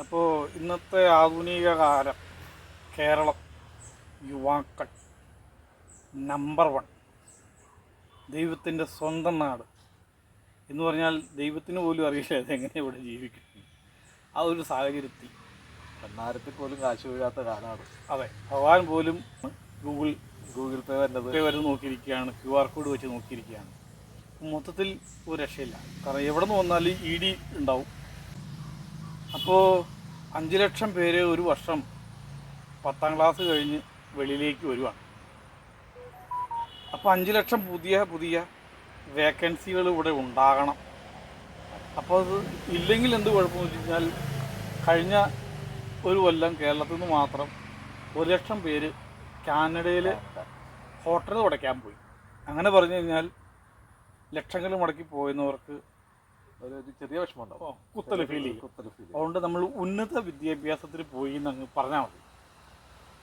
അപ്പോൾ ഇന്നത്തെ ആധുനിക കാലം കേരളം യുവാക്കൾ നമ്പർ വൺ, ദൈവത്തിൻ്റെ സ്വന്തം നാട് എന്ന് പറഞ്ഞാൽ ദൈവത്തിന് പോലും അറിയില്ല അതെങ്ങനെ ഇവിടെ ജീവിക്കും. ആ ഒരു സാഹചര്യത്തിൽ കണ്ണാരത്തിൽ പോലും കാശ് വീഴാത്ത കാലമാണ്. അതെ, ഭഗവാൻ പോലും ഗൂഗിൾ പേ വരെ നോക്കിയിരിക്കുകയാണ്, QR കോഡ് വെച്ച് നോക്കിയിരിക്കുകയാണ്. മൊത്തത്തിൽ ഒരു രക്ഷയില്ല. കാരണം എവിടെ നിന്ന് വന്നാലും ED ഉണ്ടാവും. അപ്പോൾ 5 ലക്ഷം പേര് ഒരു വർഷം 10ാം ക്ലാസ് കഴിഞ്ഞ് വെളിയിലേക്ക് വരുവാണ്. അപ്പോൾ 5 ലക്ഷം പുതിയ വേക്കൻസികൾ ഇവിടെ ഉണ്ടാകണം. അപ്പോൾ അത് ഇല്ലെങ്കിൽ എന്ത് കുഴപ്പമെന്ന് വെച്ച് കഴിഞ്ഞാൽ കഴിഞ്ഞ ഒരു കൊല്ലം കേരളത്തിൽ നിന്ന് മാത്രം 1 ലക്ഷം പേര് കാനഡയിൽ ഹോട്ടൽ തുടയ്ക്കാൻ പോയി. അങ്ങനെ പറഞ്ഞു കഴിഞ്ഞാൽ ലക്ഷങ്ങൾ മുടക്കി പോയെന്നവർക്ക് ഒരു ചെറിയ വിഷമമുണ്ടാവും, കുത്തൽ ഫീൽ ചെയ്യും. അതുകൊണ്ട് നമ്മൾ ഉന്നത വിദ്യാഭ്യാസത്തിൽ പോയി എന്നങ്ങ് പറഞ്ഞാൽ മതി.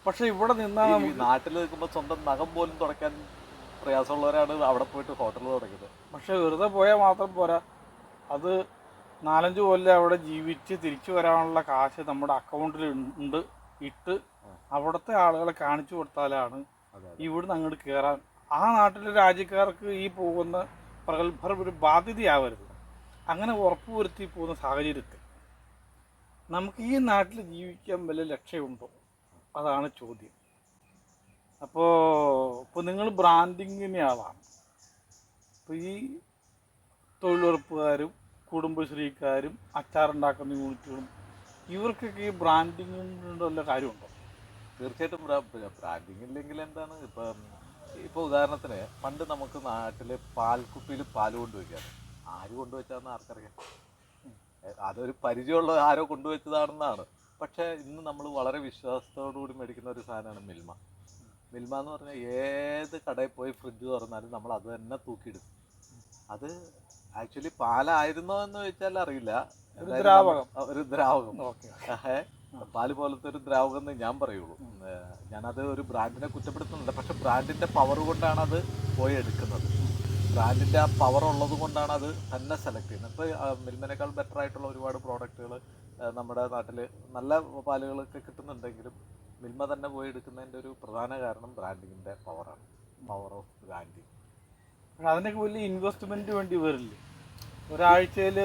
പക്ഷെ ഇവിടെ നിന്നാൽ നാട്ടിൽ നിൽക്കുമ്പോൾ സ്വന്തം നഖം പോലും തുടയ്ക്കാൻ പ്രയാസമുള്ളവരാണ് അവിടെ പോയിട്ട് ഹോട്ടൽ തുടങ്ങിയത്. പക്ഷെ വെറുതെ പോയാൽ മാത്രം പോരാ, അത് 4-5 കൊല്ലം അവിടെ ജീവിച്ച് തിരിച്ചു വരാനുള്ള കാശ് നമ്മുടെ അക്കൗണ്ടിൽ ഉണ്ട്. ഇട്ട് അവിടുത്തെ ആളുകളെ കാണിച്ചു കൊടുത്താലാണ് ഇവിടുന്ന് അങ്ങോട്ട് കയറാൻ. ആ നാട്ടിലെ രാജ്യക്കാർക്ക് ഈ പോകുന്ന പ്രഗത്ഭർ ഒരു ബാധ്യതയാവരുത്. അങ്ങനെ ഉറപ്പുവരുത്തി പോകുന്ന സാഹചര്യത്തിൽ നമുക്ക് ഈ നാട്ടിൽ ജീവിക്കാൻ വല്ല ലക്ഷ്യമുണ്ടോ? അതാണ് ചോദ്യം. ഇപ്പോൾ നിങ്ങൾ ബ്രാൻഡിങ്ങിൻ്റെ ആളാണ്. ഇപ്പോൾ ഈ തൊഴിലുറപ്പുകാരും കുടുംബശ്രീക്കാരും അച്ചാറുണ്ടാക്കുന്ന യൂണിറ്റുകളും ഇവർക്കൊക്കെ ഈ ബ്രാൻഡിങ്ങിൻ്റെ വല്ല കാര്യമുണ്ടോ? തീർച്ചയായിട്ടും ബ്രാൻഡിങ് ഇല്ലെങ്കിൽ എന്താണ്? ഇപ്പോൾ ഉദാഹരണത്തിന് പണ്ട് നമുക്ക് നാട്ടിൽ പാൽക്കുപ്പിയിൽ പാൽ കൊണ്ടുവയ്ക്കാറ്. ആര് കൊണ്ടുവച്ചാന്ന് ആർക്കറിയാം? അതൊരു പരിചയമുള്ള ആരോ കൊണ്ടുവച്ചതാണെന്നാണ്. പക്ഷേ ഇന്ന് നമ്മൾ വളരെ വിശ്വാസത്തോടുകൂടി മേടിക്കുന്ന ഒരു സാധനമാണ് മിൽമ. മിൽമ എന്ന് പറഞ്ഞാൽ ഏത് കടയിൽ പോയി ഫ്രിഡ്ജ് തുറന്നാലും നമ്മൾ അത് തന്നെ തൂക്കിയിടും. അത് ആക്ച്വലി പാലായിരുന്നോ എന്ന് ചോദിച്ചാൽ അറിയില്ല, ഒരു ദ്രാവകം. പാല് പോലത്തെ ഒരു ദ്രാവകം എന്ന് ഞാൻ പറയുള്ളൂ. ഞാനത് ഒരു ബ്രാൻഡിനെ കുറ്റപ്പെടുത്തുന്നില്ല, പക്ഷെ ബ്രാൻഡിൻ്റെ പവർ കൊണ്ടാണ് അത് പോയി എടുക്കുന്നത്. ബ്രാൻഡിൻ്റെ ആ പവർ ഉള്ളത് കൊണ്ടാണ് അത് തന്നെ സെലക്ട് ചെയ്യുന്നത്. ഇപ്പോൾ മിൽമനേക്കാൾ ബെറ്റർ ആയിട്ടുള്ള ഒരുപാട് പ്രോഡക്റ്റുകൾ നമ്മുടെ നാട്ടിൽ നല്ല പാലുകളൊക്കെ കിട്ടുന്നുണ്ടെങ്കിലും മിൽമ തന്നെ പോയി എടുക്കുന്നതിൻ്റെ ഒരു പ്രധാന കാരണം ബ്രാൻഡിങ്ങിൻ്റെ പവറാണ്. Power of branding. അതിനൊക്കെ വലിയ ഇൻവെസ്റ്റ്മെൻറ്റ് വേണ്ടി വരില്ലേ? ഒരാഴ്ചയിൽ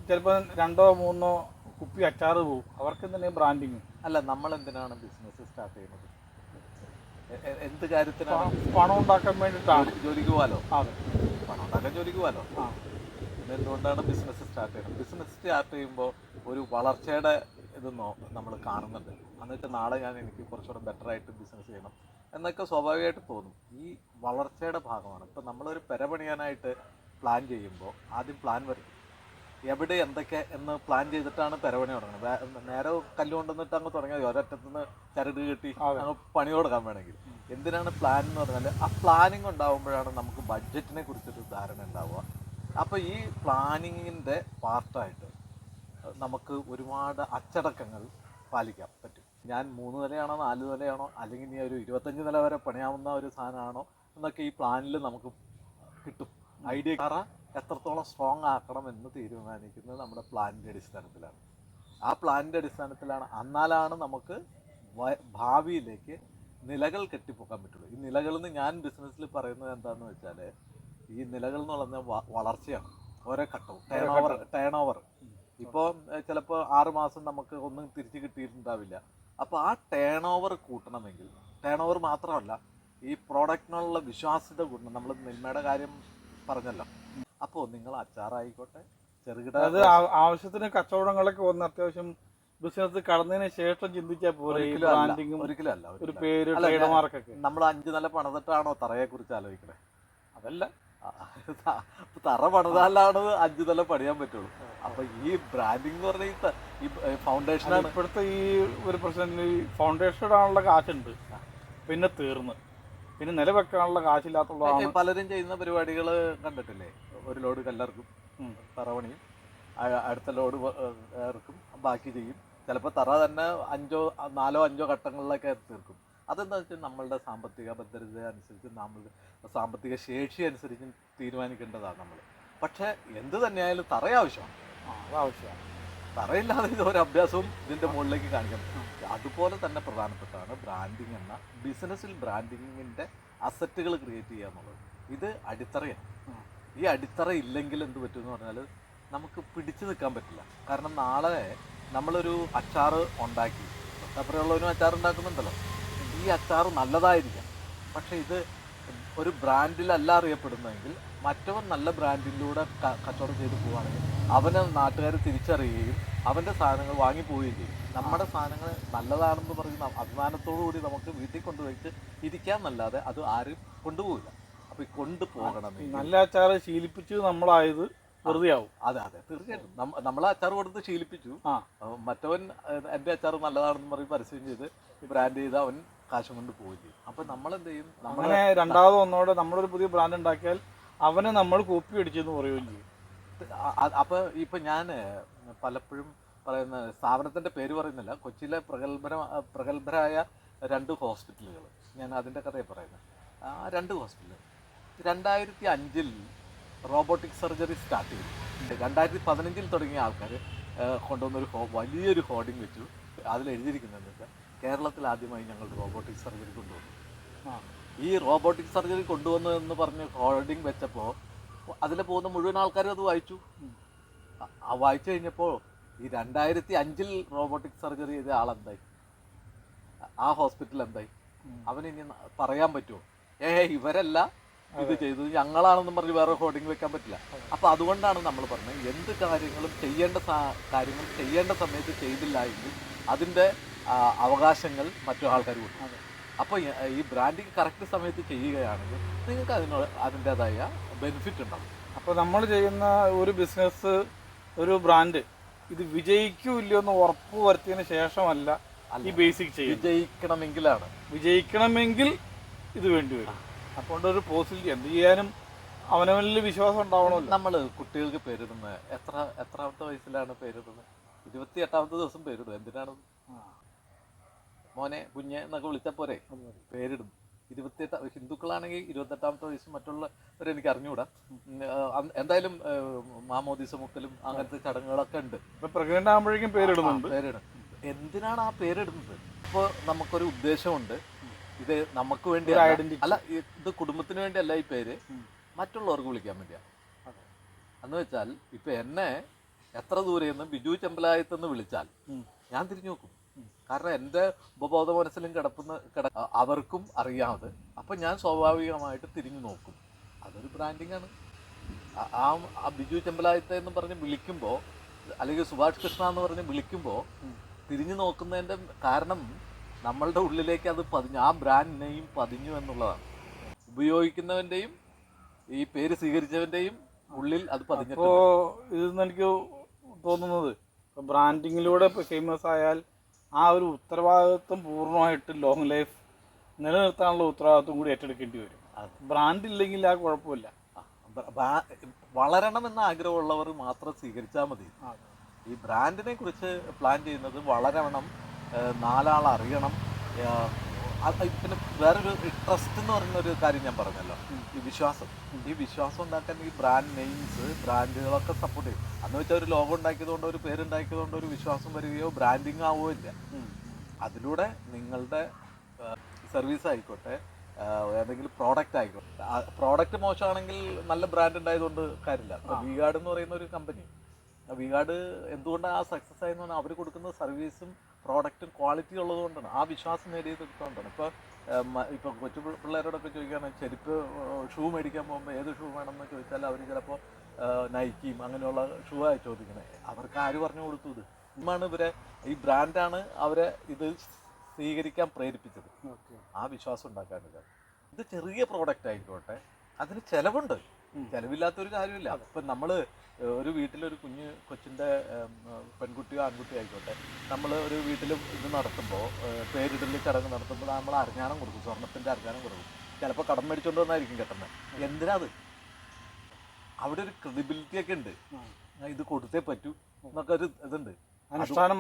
ചിലപ്പോൾ 2-3 കുപ്പി അച്ചാറ് പോകും. അവർക്ക് തന്നെ ബ്രാൻഡിങ് അല്ല. നമ്മൾ എന്തിനാണ് ബിസിനസ് സ്റ്റാർട്ട് ചെയ്യുന്നത്? എന്ത് കാര്യത്തിനാണ്? പണം ഉണ്ടാക്കാൻ വേണ്ടിയിട്ടാണ്. ജോലിക്ക് പോകാലോ. അതെ, പണം ഉണ്ടാക്കാൻ ജോലിക്ക് പോകാലോ. പിന്നെ എന്തുകൊണ്ടാണ് ബിസിനസ് സ്റ്റാർട്ട് ചെയ്യുന്നത്? ബിസിനസ് സ്റ്റാർട്ട് ചെയ്യുമ്പോൾ ഒരു വളർച്ചയുടെ ഇത് നമ്മൾ കാണുന്നുണ്ട്. എന്നിട്ട് നാളെ എനിക്ക് കുറച്ചുകൂടെ ബെറ്ററായിട്ട് ബിസിനസ് ചെയ്യണം എന്നൊക്കെ സ്വാഭാവികമായിട്ട് തോന്നും. ഈ വളർച്ചയുടെ ഭാഗമാണ്. ഇപ്പം നമ്മളൊരു പെര പണിയാനായിട്ട് പ്ലാൻ ചെയ്യുമ്പോൾ ആദ്യം പ്ലാൻ വരും. എവിടെ എന്തൊക്കെ എന്ന് പ്ലാൻ ചെയ്തിട്ടാണ് പെരപണി തുടങ്ങുന്നത്. നേരെ കല്ല് കൊണ്ടുവന്നിട്ട് അങ്ങ് തുടങ്ങിയാൽ ഒരറ്റത്തുനിന്ന് ചരട് കെട്ടി അങ്ങ് പണി തുടങ്ങാൻ വേണമെങ്കിൽ. എന്തിനാണ് പ്ലാൻ എന്ന് പറഞ്ഞാൽ ആ പ്ലാനിങ് ഉണ്ടാകുമ്പോഴാണ് നമുക്ക് ബഡ്ജറ്റിനെ കുറിച്ചൊരു ധാരണ ഉണ്ടാവുക. അപ്പോൾ ഈ പ്ലാനിങ്ങിൻ്റെ പാർട്ടായിട്ട് നമുക്ക് ഒരുപാട് അച്ചടക്കങ്ങൾ പാലിക്കാൻ പറ്റും. ഞാൻ 3 നിലയാണോ 4 നിലയാണോ അല്ലെങ്കിൽ ഇനി ഒരു 25 നില വരെ പണിയാവുന്ന ഒരു സാധനമാണോ എന്നൊക്കെ ഈ പ്ലാനിൽ നമുക്ക് കിട്ടും. ഐഡിയ എത്രത്തോളം സ്ട്രോങ് ആക്കണം എന്ന് തീരുമാനിക്കുന്നത് നമ്മുടെ പ്ലാനിൻ്റെ അടിസ്ഥാനത്തിലാണ്. ആ പ്ലാനിൻ്റെ അടിസ്ഥാനത്തിലാണ്. എന്നാലാണ് നമുക്ക് ഭാവിയിലേക്ക് നിലകൾ കെട്ടിപ്പോക്കാൻ പറ്റുള്ളൂ. ഈ നിലകളെന്ന് ഞാൻ ബിസിനസ്സിൽ പറയുന്നത് എന്താണെന്ന് വെച്ചാൽ, ഈ നിലകൾ എന്ന് പറഞ്ഞാൽ വളർച്ചയാണ്. ഓരോ ഘട്ടവും ടേൺ ഓവർ. ഇപ്പോൾ ചിലപ്പോൾ 6 മാസം നമുക്ക് ഒന്നും തിരിച്ച് കിട്ടിയിട്ടുണ്ടാവില്ല. അപ്പോൾ ആ ടേൺ ഓവർ കൂട്ടണമെങ്കിൽ, ടേൺ ഓവർ മാത്രമല്ല ഈ പ്രോഡക്റ്റിനുള്ള വിശ്വാസ്യത കൂട്ടണം. നമ്മൾ മിൽമയുടെ കാര്യം പറഞ്ഞല്ലോ. അപ്പോൾ നിങ്ങൾ അച്ചാറായിക്കോട്ടെ, ചെറുകിട ആവശ്യത്തിന് കച്ചവടങ്ങളൊക്കെ വന്ന് അത്യാവശ്യം ബിസിനസ് കടന്നതിന് ശേഷം ചിന്തിച്ചാൽ പോലെ ഒരിക്കലും അല്ല. ഒരു പേര് ട്രേഡ് മാർക്കൊക്കെ നമ്മൾ 5 നില പണിതിട്ടാണോ തറയെ കുറിച്ച് ആലോചിക്കണേ? അതല്ല, തറ പണിതാലാണ് 5 നില പണിയാൻ പറ്റുള്ളൂ. അപ്പൊ ഈ ബ്രാൻഡിങ് എന്ന് പറഞ്ഞാൽ ഈ ഫൗണ്ടേഷനാണ്. ഇപ്പോഴത്തെ ഈ ഒരു പ്രശ്നം. ഈ ഫൗണ്ടേഷൻ ഇടാനുള്ള കാശുണ്ട്, പിന്നെ തീർന്ന്, പിന്നെ നിലവെക്കാനുള്ള കാശില്ലാത്തുള്ളതാണ്. പലരും ചെയ്യുന്ന പരിപാടികൾ കണ്ടിട്ടില്ലേ? ഒരു ലോഡ് കല്ലിറക്കും, തറപണിയും, അടുത്ത ലോഡ് ഇറക്കും, ബാക്കി ചെയ്യും. ചിലപ്പോൾ തറ തന്നെ 4-5 ഘട്ടങ്ങളിലൊക്കെ തീർക്കും. അതെന്താ വെച്ചാൽ നമ്മളുടെ സാമ്പത്തിക ഭദ്രത അനുസരിച്ച്, നമ്മളുടെ സാമ്പത്തിക ശേഷി അനുസരിച്ച് തീരുമാനിക്കേണ്ടതാണ് നമ്മൾ. പക്ഷേ എന്ത് തന്നെയായാലും തറ ആവശ്യമാണ്. അതാവശ്യമാണ്. പറയില്ലാതെ ഇത് ഒരു അഭ്യാസവും ഇതിൻ്റെ മുകളിലേക്ക് കാണിക്കണം. അതുപോലെ തന്നെ പ്രധാനപ്പെട്ടാണ് ബ്രാൻഡിങ് എന്ന ബിസിനസ്സിൽ ബ്രാൻഡിങ്ങിൻ്റെ അസറ്റുകൾ ക്രിയേറ്റ് ചെയ്യുക എന്നുള്ളത്. ഇത് അടിത്തറയാണ്. ഈ അടിത്തറ ഇല്ലെങ്കിൽ എന്ത് പറ്റുമെന്ന് പറഞ്ഞാൽ നമുക്ക് പിടിച്ചു നിൽക്കാൻ പറ്റില്ല. കാരണം നാളെ നമ്മളൊരു അച്ചാർ ഉണ്ടാക്കി, തൊട്ടപ്പുറമുള്ളവരും അച്ചാർ ഉണ്ടാക്കുന്നുണ്ടല്ലോ, ഈ അച്ചാർ നല്ലതായിരിക്കാം, പക്ഷേ ഇത് ഒരു ബ്രാൻഡിലല്ല അറിയപ്പെടുന്നതെങ്കിൽ മറ്റവൻ നല്ല ബ്രാൻഡിലൂടെ കച്ചവടം ചെയ്ത് പോവുകയാണെങ്കിൽ അവനെ നാട്ടുകാർ തിരിച്ചറിയുകയും അവൻ്റെ സാധനങ്ങൾ വാങ്ങിപ്പോവുകയും ചെയ്യും. നമ്മുടെ സാധനങ്ങൾ നല്ലതാണെന്ന് പറയുന്ന അഭിമാനത്തോടു കൂടി നമുക്ക് വീട്ടിൽ കൊണ്ടുപോയിട്ട് ഇരിക്കാമെന്നല്ലാതെ അത് ആരും കൊണ്ടുപോകില്ല. അപ്പോൾ ഈ കൊണ്ടുപോകണം. നല്ല അച്ചാർ ശീലിപ്പിച്ച് നമ്മളായത് വെറുതെ ആവും. അതെ അതെ, തീർച്ചയായിട്ടും. നമ്മളെ അച്ചാർ കൊടുത്ത് ശീലിപ്പിച്ചു, മറ്റവൻ എൻ്റെ അച്ചാർ നല്ലതാണെന്ന് പറഞ്ഞ് പരസ്യം ചെയ്ത് ബ്രാൻഡ് ചെയ്ത് അവൻ കാശും കൊണ്ട് പോവുകയും ചെയ്യും. അപ്പം നമ്മളെന്ത് ചെയ്യും? അങ്ങനെ രണ്ടാമത് ഒന്നോടെ നമ്മളൊരു പുതിയ ബ്രാൻഡ് ഉണ്ടാക്കിയാൽ അവനെ നമ്മൾ കോപ്പി അടിച്ചെന്ന് പറയുകയും ചെയ്യും. അപ്പോൾ ഇപ്പം ഞാൻ പലപ്പോഴും പറയുന്ന സ്ഥാപനത്തിൻ്റെ പേര് പറയുന്നില്ല, കൊച്ചിയിലെ പ്രഗത്ഭരായ 2 ഹോസ്പിറ്റലുകൾ, ഞാൻ അതിൻ്റെ കഥയെ പറയുന്നത്. ആ 2 ഹോസ്പിറ്റലുകൾ 2005 റോബോട്ടിക് സർജറി സ്റ്റാർട്ട് ചെയ്തു. 2015 തുടങ്ങിയ ആൾക്കാർ കൊണ്ടുവന്നൊരു വലിയൊരു ഹോർഡിങ് വെച്ചു. അതിലെഴുതിയിരിക്കുന്നത് എന്താ വെച്ചാൽ, കേരളത്തിൽ ആദ്യമായി ഞങ്ങൾ റോബോട്ടിക് സർജറി കൊണ്ടുവന്നു. ഈ റോബോട്ടിക് സർജറി കൊണ്ടുവന്നു എന്ന് പറഞ്ഞ് ഹോർഡിങ് വെച്ചപ്പോൾ അതിൽ പോകുന്ന മുഴുവൻ ആൾക്കാരും അത് വായിച്ചു. വായിച്ചു കഴിഞ്ഞപ്പോൾ ഈ 2005 റോബോട്ടിക് സർജറി ചെയ്ത ആളെന്തായി? ആ ഹോസ്പിറ്റൽ എന്തായി? അവനിനി പറയാൻ പറ്റുമോ ഇവരല്ല ഇത് ചെയ്തത്, ഞങ്ങളാണെന്നും പറഞ്ഞ് വേറെ ഹോർഡിങ് വെക്കാൻ പറ്റില്ല. അപ്പോൾ അതുകൊണ്ടാണ് നമ്മൾ പറഞ്ഞത്, എന്ത് കാര്യങ്ങളും കാര്യങ്ങൾ ചെയ്യേണ്ട സമയത്ത് ചെയ്തില്ല എങ്കിൽ അതിൻ്റെ അവകാശങ്ങൾ മറ്റു ആൾക്കാർ കൊടുക്കും. അപ്പോൾ ഈ ബ്രാൻഡിങ് കറക്റ്റ് സമയത്ത് ചെയ്യുകയാണെങ്കിൽ നിങ്ങൾക്ക് അതിൻ്റേതായ ബെനിഫിറ്റ് ഉണ്ടാകും. അപ്പോൾ നമ്മൾ ചെയ്യുന്ന ഒരു ബിസിനസ്, ഒരു ബ്രാൻഡ് ഇത് വിജയിക്കൂല്ലോ എന്ന് ഉറപ്പ് വരുത്തിയതിന് ശേഷമല്ല ഈ ബേസിക് ചെയ്യും. വിജയിക്കണമെങ്കിൽ ഇത് വേണ്ടി വരും. അപ്പോൾ ഒരു പോസിബിലിറ്റി എന്ത് ചെയ്യാനും അവനവനിൽ വിശ്വാസം ഉണ്ടാവണമല്ലോ. നമ്മൾ കുട്ടികൾക്ക് പേരിടുന്നത് എത്രാമത്തെ വയസ്സിലാണ് പേരിടുന്നത്? 28ാമത്തെ ദിവസം പേരിടും. എന്തിനാണ്? മോനെ കുഞ്ഞെ എന്നൊക്കെ വിളിച്ചാൽ പോരെ? പേരിടും. 28 ഹിന്ദുക്കളാണെങ്കിൽ 28ാമത്തെ വയസ്സ്, മറ്റുള്ളവരെ എനിക്ക് അറിഞ്ഞുകൂടാ. എന്തായാലും മാമോദീസ മുക്കലും അങ്ങനത്തെ ചടങ്ങുകളൊക്കെ ഉണ്ട്. പ്രഗ്നന്റ് ആകുമ്പോഴേക്കും പേരിടുന്നുണ്ട്. പേരിടും. എന്തിനാണ് ആ പേരിടുന്നത്? ഇപ്പോൾ നമുക്കൊരു ഉദ്ദേശമുണ്ട്. ഇത് നമുക്ക് വേണ്ടി അല്ല, ഇത് കുടുംബത്തിന് വേണ്ടിയല്ല. ഈ പേര് മറ്റുള്ളവർക്ക് വിളിക്കാൻ വേണ്ടിയാണ്. എന്ന് വെച്ചാൽ ഇപ്പം എന്നെ എത്ര ദൂരെ നിന്ന് ബിജു ചെമ്പലായത്തെന്ന് വിളിച്ചാൽ ഞാൻ തിരിഞ്ഞു നോക്കും. കാരണം എൻ്റെ ഉപബോധ മനസ്സിലും അവർക്കും അറിയാമത്. അപ്പം ഞാൻ സ്വാഭാവികമായിട്ട് തിരിഞ്ഞു നോക്കും. അതൊരു ബ്രാൻഡിങ് ആണ്. ആ ബിജു ചെമ്പലായത്തെ എന്ന് പറഞ്ഞ് വിളിക്കുമ്പോൾ, അല്ലെങ്കിൽ സുഭാഷ് കൃഷ്ണ എന്ന് പറഞ്ഞ് വിളിക്കുമ്പോൾ തിരിഞ്ഞു നോക്കുന്നതിൻ്റെ കാരണം നമ്മളുടെ ഉള്ളിലേക്ക് അത് പതിഞ്ഞു, ആ ബ്രാൻഡ് നെയിം പതിഞ്ഞു എന്നുള്ളതാണ്. ഉപയോഗിക്കുന്നവൻ്റെയും ഈ പേര് സ്വീകരിച്ചവൻ്റെയും ഉള്ളിൽ അത് പതിഞ്ഞിട്ടുണ്ട്. അപ്പോൾ ഇതെന്ന് എനിക്ക് തോന്നുന്നത്, ബ്രാൻഡിങ്ങിലൂടെ ഫേമസ് ആയാൽ ആ ഒരു ഉത്തരവാദിത്വം പൂർണ്ണമായിട്ട് ലോങ് ലൈഫ് നിലനിർത്താനുള്ള ഉത്തരവാദിത്വം കൂടി ഏറ്റെടുക്കേണ്ടി വരും. ബ്രാൻഡ് ഇല്ലെങ്കിൽ ആ കുഴപ്പമില്ല. വളരണമെന്ന ആഗ്രഹമുള്ളവർ മാത്രം സ്വീകരിച്ചാൽ മതി. ഈ ബ്രാൻഡിനെ കുറിച്ച് പ്ലാൻ ചെയ്യുന്നത് വളരണം, 4 ആൾ അറിയണം. പിന്നെ വേറൊരു ട്രസ്റ്റ് എന്ന് പറയുന്നൊരു കാര്യം ഞാൻ പറഞ്ഞല്ലോ, ഈ വിശ്വാസം ഉണ്ടാക്കാൻ ഈ ബ്രാൻഡ് നെയിംസ്, ബ്രാൻഡുകളൊക്കെ സപ്പോർട്ട് ചെയ്യും. അന്ന് വെച്ചാൽ ഒരു ലോഗോ ഉണ്ടാക്കിയതുകൊണ്ട്, ഒരു പേരുണ്ടാക്കിയതുകൊണ്ട് ഒരു വിശ്വാസം വരികയോ ബ്രാൻഡിങ് ആവുകയോ ഇല്ല. അതിലൂടെ നിങ്ങളുടെ സർവീസ് ആയിക്കോട്ടെ, ഏതെങ്കിലും പ്രോഡക്റ്റ് ആയിക്കോട്ടെ, പ്രോഡക്റ്റ് മോശമാണെങ്കിൽ നല്ല ബ്രാൻഡ് ഉണ്ടായതുകൊണ്ട് കാര്യമില്ല. ഇപ്പോൾ വിഗാർഡ് എന്ന് പറയുന്ന ഒരു കമ്പനി, വിഗാർഡ് എന്തുകൊണ്ടാണ് ആ സക്സസ് ആയെന്ന് പറഞ്ഞാൽ അവർ കൊടുക്കുന്ന സർവീസും പ്രോഡക്റ്റും ക്വാളിറ്റി ഉള്ളതുകൊണ്ടാണ്, ആ വിശ്വാസം നേടിയെടുത്തുകൊണ്ടാണ്. ഇപ്പോൾ കൊച്ചു പിള്ളേരോടൊക്കെ ചോദിക്കുകയാണെങ്കിൽ ചെരുപ്പ് ഷൂ മേടിക്കാൻ പോകുമ്പോൾ ഏത് ഷൂ വേണമെന്ന് ചോദിച്ചാൽ അവർ ചിലപ്പോൾ നൈക്കിയും അങ്ങനെയുള്ള ഷൂ ആയി ചോദിക്കണേ. അവർക്ക് ആര് പറഞ്ഞു കൊടുത്തു? ഇതാണ് ഇവരെ, ഈ ബ്രാൻഡാണ് അവരെ ഇത് സ്വീകരിക്കാൻ പ്രേരിപ്പിച്ചത്. ആ വിശ്വാസം ഉണ്ടാക്കാനില്ല. ഇത് ചെറിയ പ്രോഡക്റ്റ് ആയിക്കോട്ടെ, അതിന് ചിലവുണ്ട്. ചിലവില്ലാത്തൊരു കാര്യമില്ല. ഇപ്പം നമ്മൾ ഒരു വീട്ടിലൊരു കൊച്ചിൻ്റെ പെൺകുട്ടിയോ ആൺകുട്ടിയോ ആയിക്കോട്ടെ, നമ്മൾ ഒരു വീട്ടിലും ഇത് നടത്തുമ്പോൾ, പേരിടൽ ചടങ്ങ് നടത്തുമ്പോൾ നമ്മൾ അരഞ്ഞാണം കൊടുക്കും, സ്വർണത്തിൻ്റെ അരഞ്ഞാണം കൊടുക്കും. ചിലപ്പോൾ കടം മേടിച്ചുകൊണ്ട് വന്നായിരിക്കും കെട്ടുന്നത്. എന്തിനാ അത്? അവിടെ ഒരു ക്രെഡിബിലിറ്റി ഒക്കെ ഉണ്ട്, ഇത് കൊടുത്തേ പറ്റൂ എന്നൊക്കെ ഒരു ഇതുണ്ട്. അനുഷ്ഠാനം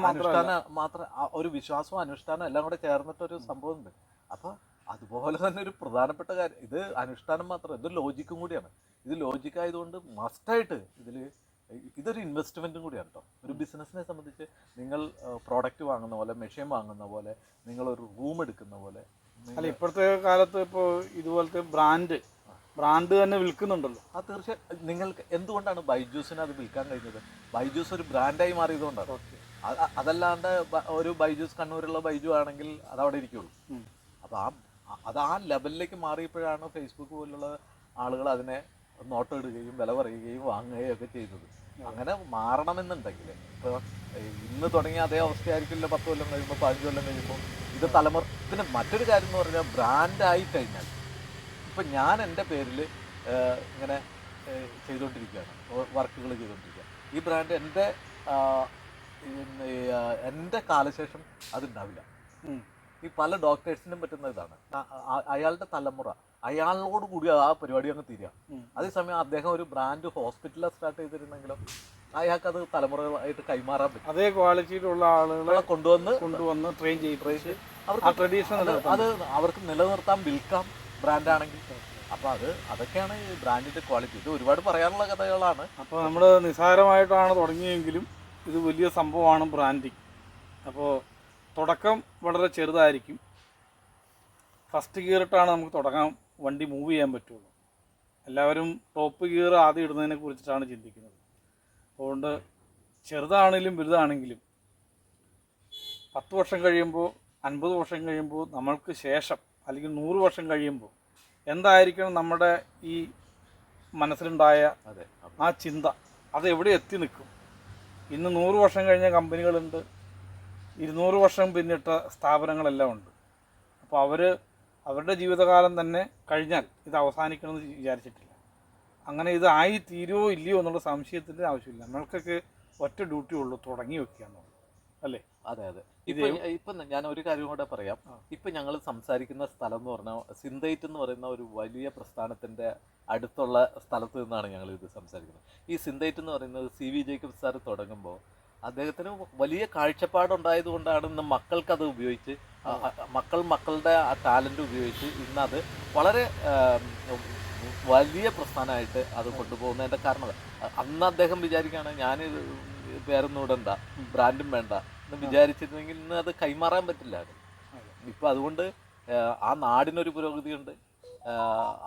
മാത്രം ഒരു വിശ്വാസവും അനുഷ്ഠാനം എല്ലാം കൂടെ ചേർന്നിട്ടൊരു സംഭവം ഉണ്ട്. അപ്പോൾ അതുപോലെ തന്നെ ഒരു പ്രധാനപ്പെട്ട കാര്യം, ഇത് അനുഷ്ഠാനം മാത്രം, ഇത് ലോജിക്കും കൂടിയാണ്. ഇത് ലോജിക്കായതുകൊണ്ട് മസ്റ്റായിട്ട് ഇതിൽ ഇതൊരു ഇൻവെസ്റ്റ്മെൻറ്റും കൂടിയാണ് കേട്ടോ. ഒരു ബിസിനസ്സിനെ സംബന്ധിച്ച് നിങ്ങൾ പ്രോഡക്റ്റ് വാങ്ങുന്ന പോലെ, മെഷീൻ വാങ്ങുന്ന പോലെ, നിങ്ങളൊരു റൂം എടുക്കുന്ന പോലെ. അല്ല, ഇപ്പോഴത്തെ കാലത്ത് ഇപ്പോൾ ഇതുപോലത്തെ ബ്രാൻഡ് തന്നെ വിൽക്കുന്നുണ്ടല്ലോ. ആ തീർച്ചയായും. നിങ്ങൾക്ക് എന്തുകൊണ്ടാണ് ബൈജൂസിന് അത് വിൽക്കാൻ കഴിഞ്ഞത്? ബൈജൂസ് ഒരു ബ്രാൻഡായി മാറിയതുകൊണ്ടാണ്. അതല്ലാണ്ട് ഒരു ബൈജൂസ് കണ്ണൂരുള്ള ബൈജു ആണെങ്കിൽ അതവിടെ ഇരിക്കുള്ളൂ. അപ്പോൾ അത് ആ ലെവലിലേക്ക് മാറിയപ്പോഴാണ് ഫേസ്ബുക്ക് പോലുള്ള ആളുകൾ അതിനെ നോട്ടം ഇടുകയും വില പറയുകയും വാങ്ങുകയും ഒക്കെ ചെയ്തത്. അങ്ങനെ മാറണമെന്നുണ്ടെങ്കിൽ ഇപ്പോൾ ഇന്ന് തുടങ്ങിയ അതേ അവസ്ഥയായിരിക്കില്ല 10 കൊല്ലം കഴിയുമ്പോൾ, 15 കൊല്ലം കഴിയുമ്പോൾ. ഇത് തലമുറ. പിന്നെ മറ്റൊരു കാര്യം എന്ന് പറഞ്ഞാൽ, ബ്രാൻഡായി കഴിഞ്ഞാൽ ഇപ്പം ഞാൻ എൻ്റെ പേരിൽ ഇങ്ങനെ ചെയ്തുകൊണ്ടിരിക്കുകയാണ്, വർക്കുകൾ ചെയ്തുകൊണ്ടിരിക്കുക. ഈ ബ്രാൻഡ് എൻ്റെ കാലശേഷം അതുണ്ടാവില്ല. ഈ പല ഡോക്ടേഴ്സിനും പറ്റുന്ന ഇതാണ്. അയാളുടെ തലമുറ, അയാളോട് കൂടി ആ പരിപാടി അങ്ങ് തീരുക. അതേസമയം അദ്ദേഹം ഒരു ബ്രാൻഡ് ഹോസ്പിറ്റലിൽ സ്റ്റാർട്ട് ചെയ്തിരുന്നെങ്കിലും അയാൾക്കത് തലമുറകളായിട്ട് കൈമാറാൻ പറ്റും. അതേ ക്വാളിറ്റിയിലുള്ള ആളുകളെ കൊണ്ടുവന്ന് ട്രെയിൻ ചെയ്ത് അത് അവർക്ക് നിലനിർത്താൻ, വിൽക്കാം ബ്രാൻഡാണെങ്കിൽ. അപ്പോൾ അതൊക്കെയാണ് ഈ ബ്രാൻഡിൻ്റെ ക്വാളിറ്റി. ഇത് ഒരുപാട് പറയാനുള്ള കഥകളാണ്. അപ്പോൾ നമ്മൾ നിസ്സാരമായിട്ടാണ് തുടങ്ങിയെങ്കിലും ഇത് വലിയ സംഭവമാണ് ബ്രാൻഡിങ്. അപ്പോൾ തുടക്കം വളരെ ചെറുതായിരിക്കും. ഫസ്റ്റ് ഗിയർ ഇട്ടാണ് നമുക്ക് തുടങ്ങാൻ വണ്ടി മൂവ് ചെയ്യാൻ പറ്റുള്ളൂ. എല്ലാവരും ടോപ്പ് ഗിയർ ആദ്യം ഇടുന്നതിനെ കുറിച്ചിട്ടാണ് ചിന്തിക്കുന്നത്. അതുകൊണ്ട് ചെറുതാണെങ്കിലും വലുതാണെങ്കിലും 10 വർഷം കഴിയുമ്പോൾ, 50 വർഷം കഴിയുമ്പോൾ, നമ്മൾക്ക് ശേഷം അല്ലെങ്കിൽ 100 വർഷം കഴിയുമ്പോൾ എന്തായിരിക്കണം നമ്മുടെ ഈ മനസ്സിലുണ്ടായ ആ ചിന്ത, അതെവിടെ എത്തി നിൽക്കും? ഇന്ന് 100 വർഷം കഴിഞ്ഞ കമ്പനികളുണ്ട്, 200 വർഷം പിന്നിട്ട സ്ഥാപനങ്ങളെല്ലാം ഉണ്ട്. അപ്പോൾ അവരുടെ ജീവിതകാലം തന്നെ കഴിഞ്ഞാൽ ഇത് അവസാനിക്കണമെന്ന് വിചാരിച്ചിട്ടില്ല. അങ്ങനെ ഇത് ആയി തീരുമോ ഇല്ലയോ എന്നുള്ള സംശയത്തിൻ്റെ ആവശ്യമില്ല. നമ്മൾക്കൊക്കെ ഒറ്റ ഡ്യൂട്ടി ഉള്ളൂ, തുടങ്ങി വെക്കുക എന്നുള്ളത്, അല്ലേ? അതെ. ഇപ്പം ഞാൻ ഒരു കാര്യം കൂടെ പറയാം. ഇപ്പം ഞങ്ങൾ സംസാരിക്കുന്ന സ്ഥലം എന്ന് പറഞ്ഞാൽ സിന്തൈറ്റ് എന്ന് പറയുന്ന ഒരു വലിയ പ്രസ്ഥാനത്തിൻ്റെ അടുത്തുള്ള സ്ഥലത്ത് നിന്നാണ് ഞങ്ങൾ ഇത് സംസാരിക്കുന്നത്. ഈ സിന്തൈറ്റ് എന്ന് പറയുന്നത് CV ജേക്കബ് സാർ തുടങ്ങുമ്പോൾ അദ്ദേഹത്തിന് വലിയ കാഴ്ചപ്പാടുണ്ടായത് കൊണ്ടാണ് ഇന്ന് മക്കൾക്കത് ഉപയോഗിച്ച്, മക്കളുടെ ആ ടാലൻറ്റ് ഉപയോഗിച്ച് ഇന്നത് വളരെ വലിയ പ്രസ്ഥാനമായിട്ട് അത് കൊണ്ടുപോകുന്നതിൻ്റെ കാരണം. അന്ന് അദ്ദേഹം വിചാരിക്കുകയാണ് ഞാൻ പേരൊന്നും ഇടണ്ട, ബ്രാൻഡും വേണ്ട എന്ന് വിചാരിച്ചിരുന്നെങ്കിൽ ഇന്ന് അത് കൈമാറാൻ പറ്റില്ലായിരുന്നു. ഇപ്പം അതുകൊണ്ട് ആ നാടിനൊരു പുരോഗതിയുണ്ട്,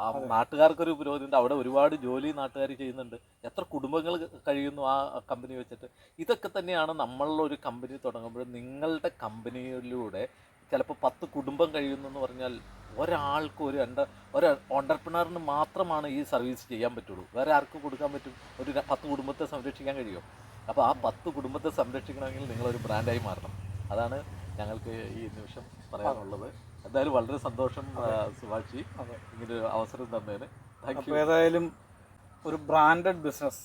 ആ നാട്ടുകാർക്കൊരു പുരോഗതിയുണ്ട്. അവിടെ ഒരുപാട് ജോലി നാട്ടുകാർ ചെയ്യുന്നുണ്ട്. എത്ര കുടുംബങ്ങൾ കഴിയുന്നു ആ കമ്പനി വെച്ചിട്ട്. ഇതൊക്കെ തന്നെയാണ് നമ്മളൊരു കമ്പനി തുടങ്ങുമ്പോൾ നിങ്ങളുടെ കമ്പനിയിലൂടെ ചിലപ്പോൾ 10 കുടുംബം കഴിയുന്നു എന്ന് പറഞ്ഞാൽ ഒരാൾക്ക് ഒരു ഓണ്ടർപ്രണറിന് മാത്രമാണ് ഈ സർവീസ് ചെയ്യാൻ പറ്റുള്ളൂ. വേറെ ആർക്ക് കൊടുക്കാൻ പറ്റും? ഒരു 10 കുടുംബത്തെ സംരക്ഷിക്കാൻ കഴിയുമോ? അപ്പോൾ ആ 10 കുടുംബത്തെ സംരക്ഷിക്കണമെങ്കിൽ നിങ്ങളൊരു ബ്രാൻഡായി മാറണം. അതാണ് ഞങ്ങൾക്ക് ഈ നിമിഷം പറയാനുള്ളത്. എന്തായാലും വളരെ സന്തോഷം സുഭാഷി, ഇങ്ങനൊരു അവസരം തന്നതിന്. അപ്പോൾ ഏതായാലും ഒരു branded business,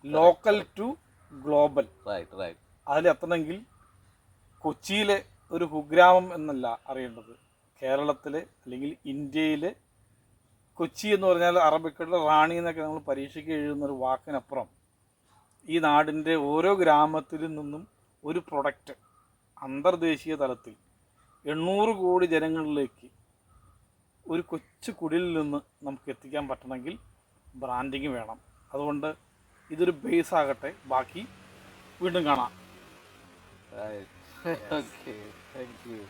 local to global, right അതിലെത്തണമെങ്കിൽ കൊച്ചിയിലെ ഒരു കുഗ്രാമം എന്നല്ല അറിയേണ്ടത്, കേരളത്തിലെ അല്ലെങ്കിൽ ഇന്ത്യയിലെ കൊച്ചി എന്ന് പറഞ്ഞാൽ അറബിക്കടലിലെ റാണി എന്നൊക്കെ നമ്മൾ പരീക്ഷയ്ക്ക് എഴുതുന്നൊരു വാക്കിനപ്പുറം ഈ നാടിൻ്റെ ഓരോ ഗ്രാമത്തിൽ നിന്നും ഒരു പ്രൊഡക്റ്റ് അന്തർദേശീയ തലത്തിൽ 800 കോടി ജനങ്ങളിലേക്ക് ഒരു കൊച്ചു കുടിലിൽ നിന്ന് നമുക്ക് എത്തിക്കാൻ പറ്റണമെങ്കിൽ ബ്രാൻഡിങ് വേണം. അതുകൊണ്ട് ഇതൊരു ബേസ് ആകട്ടെ, ബാക്കി വീണ്ടും കാണാം. Okay, thank you.